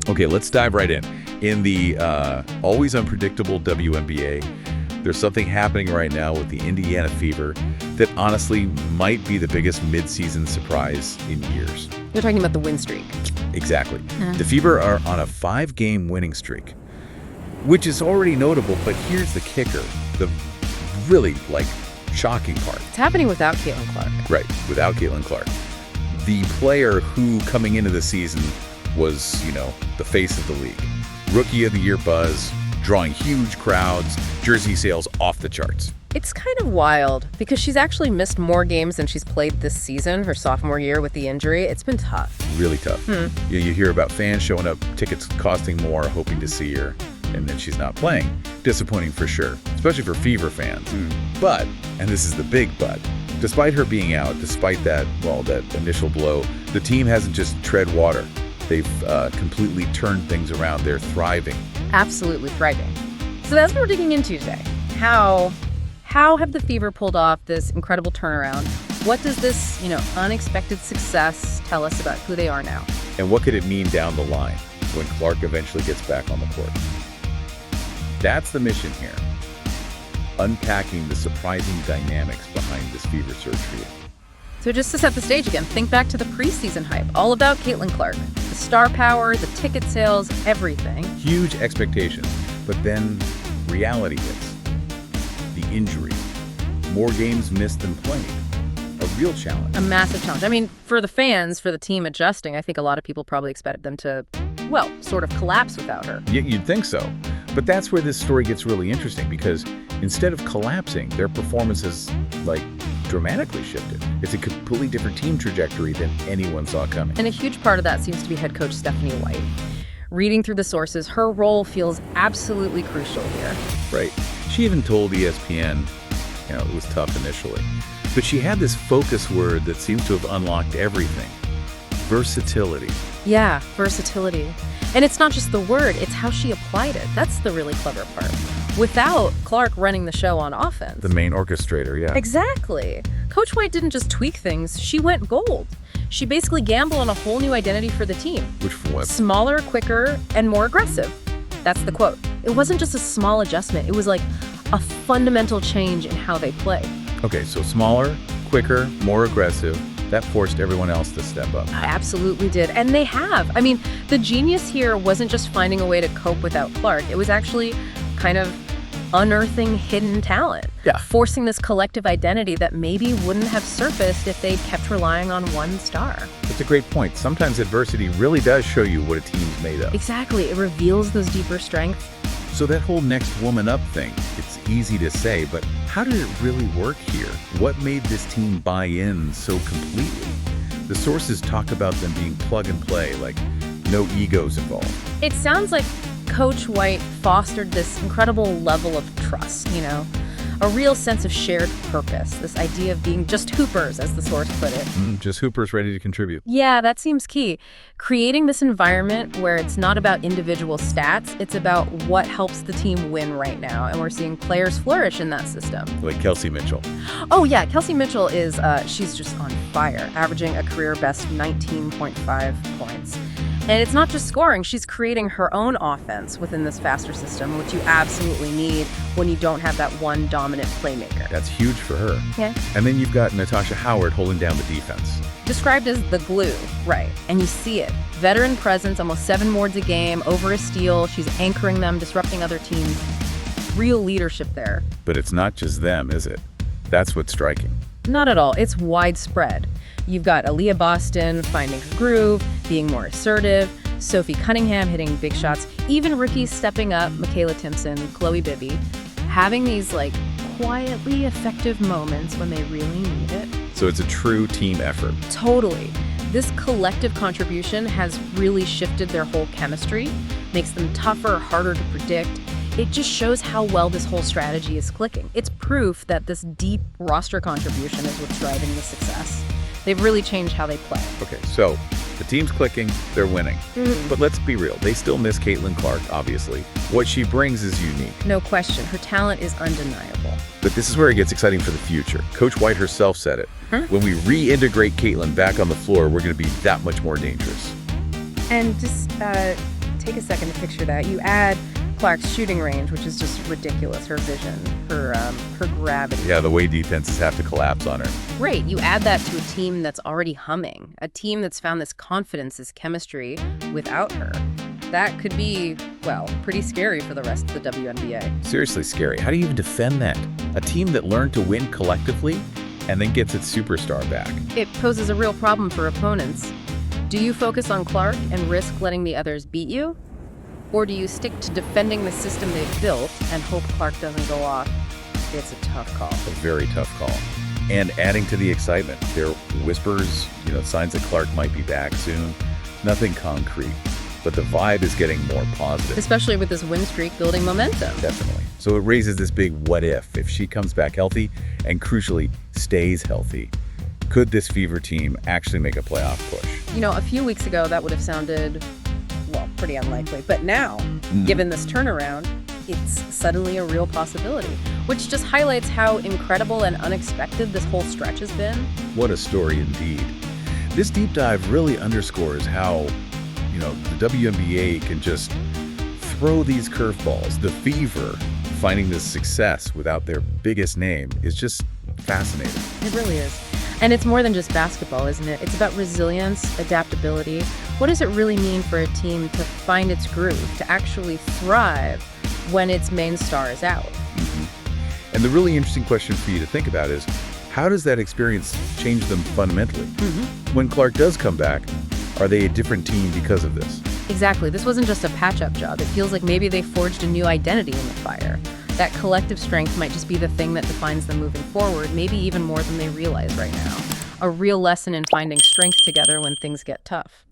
Okay, let's dive right in. In the always unpredictable WNBA, there's something happening right now with the Indiana Fever that honestly might be the biggest midseason surprise in years. You're talking about the win streak. Exactly. The Fever are on a 5-game winning streak, which is already notable, but here's the kicker, the really, shocking part. It's happening without Caitlin Clark. Right, without Caitlin Clark. The player who, coming into the season, was, the face of the league. Rookie of the Year buzz, drawing huge crowds, jersey sales off the charts. It's kind of wild because she's actually missed more games than she's played this season, her sophomore year with the injury. It's been tough. Really tough. You hear about fans showing up, tickets costing more, hoping to see her, and then she's not playing. Disappointing for sure, especially for Fever fans. But, and this is the big but, despite her being out, despite that initial blow, the team hasn't just tread water. They've completely turned things around. They're thriving. Absolutely thriving. So that's what we're digging into today. How have the Fever pulled off this incredible turnaround? What does this, unexpected success tell us about who they are now? And what could it mean down the line when Clark eventually gets back on the court? That's the mission here. Unpacking the surprising dynamics behind this Fever surge for you. So just to set the stage again, think back to the preseason hype, all about Caitlin Clark. The star power, the ticket sales, everything. Huge expectations, but then reality hits. The injury. More games missed than played. A real challenge. A massive challenge. I mean, for the fans, for the team adjusting, I think a lot of people probably expected them to, sort of collapse without her. You'd think so. But that's where this story gets really interesting because instead of collapsing, their performance has, dramatically shifted. It's a completely different team trajectory than anyone saw coming. And a huge part of that seems to be head coach Stephanie White. Reading through the sources, her role feels absolutely crucial here. Right. She even told ESPN, it was tough initially. But she had this focus word that seems to have unlocked everything. Versatility. Yeah, versatility. And it's not just the word, it's how she applied it. That's the really clever part. Without Clark running the show on offense. The main orchestrator, yeah. Exactly. Coach White didn't just tweak things, she went gold. She basically gambled on a whole new identity for the team. Which for what? Smaller, quicker, and more aggressive. That's the quote. It wasn't just a small adjustment, it was like a fundamental change in how they play. Okay, so smaller, quicker, more aggressive. That forced everyone else to step up. I absolutely did. And they have. I mean, the genius here wasn't just finding a way to cope without Clark. It was actually kind of unearthing hidden talent. Yeah. Forcing this collective identity that maybe wouldn't have surfaced if they'd kept relying on one star. That's a great point. Sometimes adversity really does show you what a team's made of. Exactly. It reveals those deeper strengths. So that whole next woman up thing, it's easy to say, but how did it really work here? What made this team buy in so completely? The sources talk about them being plug and play, like no egos involved. It sounds like Coach White fostered this incredible level of trust, a real sense of shared purpose, this idea of being just hoopers, as the source put it. Just hoopers ready to contribute. Yeah, that seems key. Creating this environment where it's not about individual stats, it's about what helps the team win right now. And we're seeing players flourish in that system. Like Kelsey Mitchell. Oh, yeah. Kelsey Mitchell is, she's just on fire, averaging a career best 19.5 points. And it's not just scoring, she's creating her own offense within this faster system, which you absolutely need when you don't have that one dominant playmaker. That's huge for her. Yeah. And then you've got Natasha Howard holding down the defense. Described as the glue, right. And you see it. Veteran presence, almost 7 boards a game, over a steal. She's anchoring them, disrupting other teams. Real leadership there. But it's not just them, is it? That's what's striking. Not at all. It's widespread. You've got Aaliyah Boston finding her groove, being more assertive, Sophie Cunningham hitting big shots, even rookies stepping up, Michaela Timpson, Chloe Bibby, having these quietly effective moments when they really need it. So it's a true team effort. Totally. This collective contribution has really shifted their whole chemistry, makes them tougher, harder to predict. It just shows how well this whole strategy is clicking. It's proof that this deep roster contribution is what's driving the success. They've really changed how they play. Okay, so the team's clicking, they're winning. But let's be real, they still miss Caitlin Clark, obviously. What she brings is unique. No question, her talent is undeniable. But this is where it gets exciting for the future. Coach White herself said it. When we reintegrate Caitlin back on the floor, we're going to be that much more dangerous. And just take a second to picture that. You add Clark's shooting range, which is just ridiculous, her vision, her gravity. Yeah, the way defenses have to collapse on her. Great. You add that to a team that's already humming, a team that's found this confidence, this chemistry without her. That could be, well, pretty scary for the rest of the WNBA. Seriously scary. How do you even defend that? A team that learned to win collectively and then gets its superstar back. It poses a real problem for opponents. Do you focus on Clark and risk letting the others beat you? Or do you stick to defending the system they've built and hope Clark doesn't go off? It's a tough call. A very tough call. And adding to the excitement, there are whispers, signs that Clark might be back soon. Nothing concrete, but the vibe is getting more positive. Especially with this win streak building momentum. Definitely. So it raises this big what if she comes back healthy and crucially stays healthy. Could this Fever team actually make a playoff push? A few weeks ago that would have sounded, well, pretty unlikely. But now, given this turnaround, it's suddenly a real possibility, which just highlights how incredible and unexpected this whole stretch has been. What a story indeed. This deep dive really underscores how, the WNBA can just throw these curveballs. The Fever finding this success without their biggest name is just fascinating. It really is. And it's more than just basketball, isn't it? It's about resilience, adaptability. What does it really mean for a team to find its groove, to actually thrive when its main star is out? And the really interesting question for you to think about is, how does that experience change them fundamentally? When Clark does come back, are they a different team because of this? Exactly. This wasn't just a patch-up job. It feels like maybe they forged a new identity in the fire. That collective strength might just be the thing that defines them moving forward, maybe even more than they realize right now. A real lesson in finding strength together when things get tough.